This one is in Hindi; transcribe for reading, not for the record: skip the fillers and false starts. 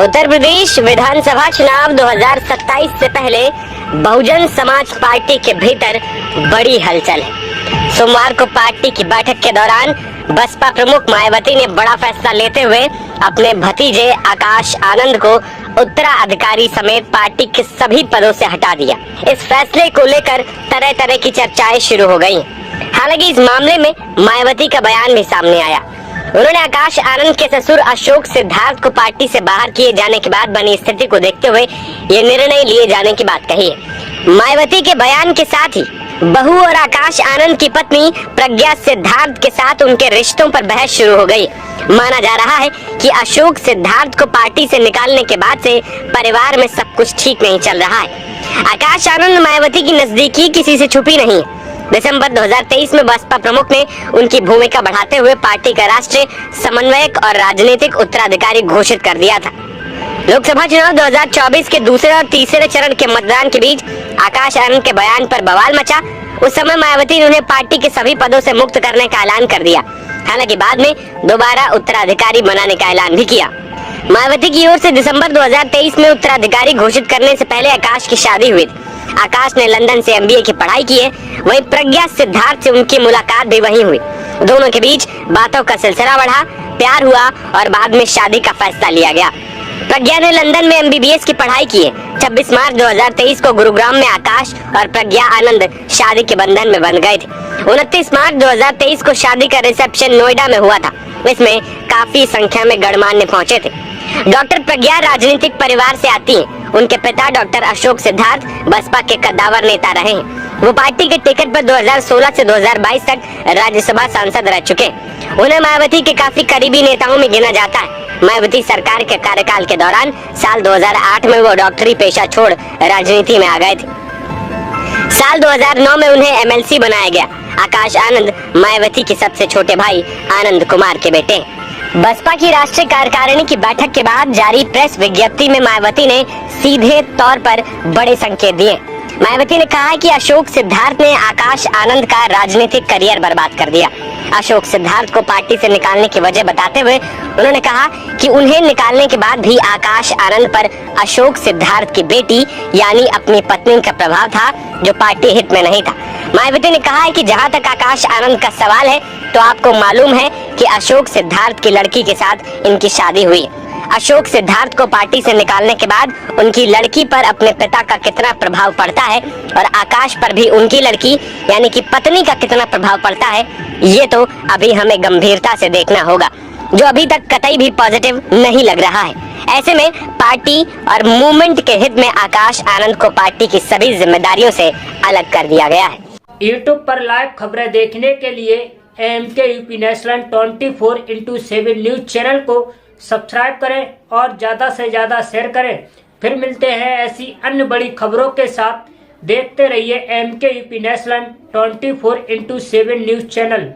उत्तर प्रदेश विधानसभा चुनाव 2027 से पहले बहुजन समाज पार्टी के भीतर बड़ी हलचल है। सोमवार को पार्टी की बैठक के दौरान बसपा प्रमुख मायावती ने बड़ा फैसला लेते हुए अपने भतीजे आकाश आनंद को उत्तराधिकारी समेत पार्टी के सभी पदों से हटा दिया। इस फैसले को लेकर तरह तरह की चर्चाएं शुरू हो गई। हालांकि इस मामले में मायावती का बयान भी सामने आया। उन्होंने आकाश आनंद के ससुर अशोक सिद्धार्थ को पार्टी से बाहर किए जाने के बाद बनी स्थिति को देखते हुए ये निर्णय लिए जाने की बात कही है। मायावती के बयान के साथ ही बहू और आकाश आनंद की पत्नी प्रज्ञा सिद्धार्थ के साथ उनके रिश्तों पर बहस शुरू हो गई। माना जा रहा है कि अशोक सिद्धार्थ को पार्टी से निकालने के बाद से परिवार में सब कुछ ठीक नहीं चल रहा है। आकाश आनंद मायावती की नजदीकी किसी से छुपी नहीं है। दिसंबर 2023 में बसपा प्रमुख ने उनकी भूमिका बढ़ाते हुए पार्टी का राष्ट्रीय समन्वयक और राजनीतिक उत्तराधिकारी घोषित कर दिया था। लोकसभा चुनाव 2024 के दूसरे और तीसरे चरण के मतदान के बीच आकाश आनंद के बयान पर बवाल मचा। उस समय मायावती ने उन्हें पार्टी के सभी पदों से मुक्त करने का ऐलान कर दिया। हालांकि बाद में दोबारा उत्तराधिकारी बनाने का ऐलान भी किया। मायावती की ओर से दिसंबर 2023 में उत्तराधिकारी घोषित करने से पहले आकाश की शादी हुई थी। आकाश ने लंदन से MBA की पढ़ाई की है। वहीं प्रज्ञा सिद्धार्थ से उनकी मुलाकात भी वहीं हुई। दोनों के बीच बातों का सिलसिला बढ़ा, प्यार हुआ और बाद में शादी का फैसला लिया गया। प्रज्ञा ने लंदन में MBBS की पढ़ाई की है। 26 मार्च 2023 को गुरुग्राम में आकाश और प्रज्ञा आनंद शादी के बंधन में बंध गए थे। 29 मार्च 2023 को शादी का रिसेप्शन नोएडा में हुआ था। इसमें काफी संख्या में गणमान्य पहुंचे थे। डॉक्टर प्रज्ञा राजनीतिक परिवार से आती हैं। उनके पिता डॉक्टर अशोक सिद्धार्थ बसपा के कद्दावर नेता रहे हैं। वो पार्टी के टिकट पर 2016 से 2022 तक राज्यसभा सांसद रह चुके। उन्हें मायावती के काफी करीबी नेताओं में गिना जाता है। मायावती सरकार के कार्यकाल के दौरान साल 2008 में वो डॉक्टरी पेशा छोड़ राजनीति में आ गए थे। साल 2009 में उन्हें MLC बनाया गया। आकाश आनंद मायावती के सबसे छोटे भाई आनंद कुमार के बेटे। बसपा की राष्ट्रीय कार्यकारिणी की बैठक के बाद जारी प्रेस विज्ञप्ति में मायावती ने सीधे तौर पर बड़े संकेत दिए। मायावती ने कहा है कि अशोक सिद्धार्थ ने आकाश आनंद का राजनीतिक करियर बर्बाद कर दिया। अशोक सिद्धार्थ को पार्टी से निकालने की वजह बताते हुए उन्होंने कहा कि उन्हें निकालने के बाद भी आकाश आनंद पर अशोक सिद्धार्थ की बेटी यानी अपनी पत्नी का प्रभाव था, जो पार्टी हित में नहीं था। मायावती ने कहा है कि जहां तक आकाश आनंद का सवाल है, तो आपको मालूम है कि अशोक सिद्धार्थ की लड़की के साथ इनकी शादी हुई। अशोक सिद्धार्थ को पार्टी से निकालने के बाद उनकी लड़की पर अपने पिता का कितना प्रभाव पड़ता है और आकाश पर भी उनकी लड़की यानी कि पत्नी का कितना प्रभाव पड़ता है, ये तो अभी हमें गंभीरता से देखना होगा, जो अभी तक कतई भी पॉजिटिव नहीं लग रहा है। ऐसे में पार्टी और मूवमेंट के हित में आकाश आनंद को पार्टी की सभी जिम्मेदारियों से अलग कर दिया गया है। यूट्यूब पर लाइव खबरें देखने के लिए AMK UP national 24x7 news channel को सब्सक्राइब करें और ज्यादा से ज्यादा शेयर करें। फिर मिलते हैं ऐसी अन्य बड़ी खबरों के साथ। देखते रहिए AMK UP national 24x7 news channel.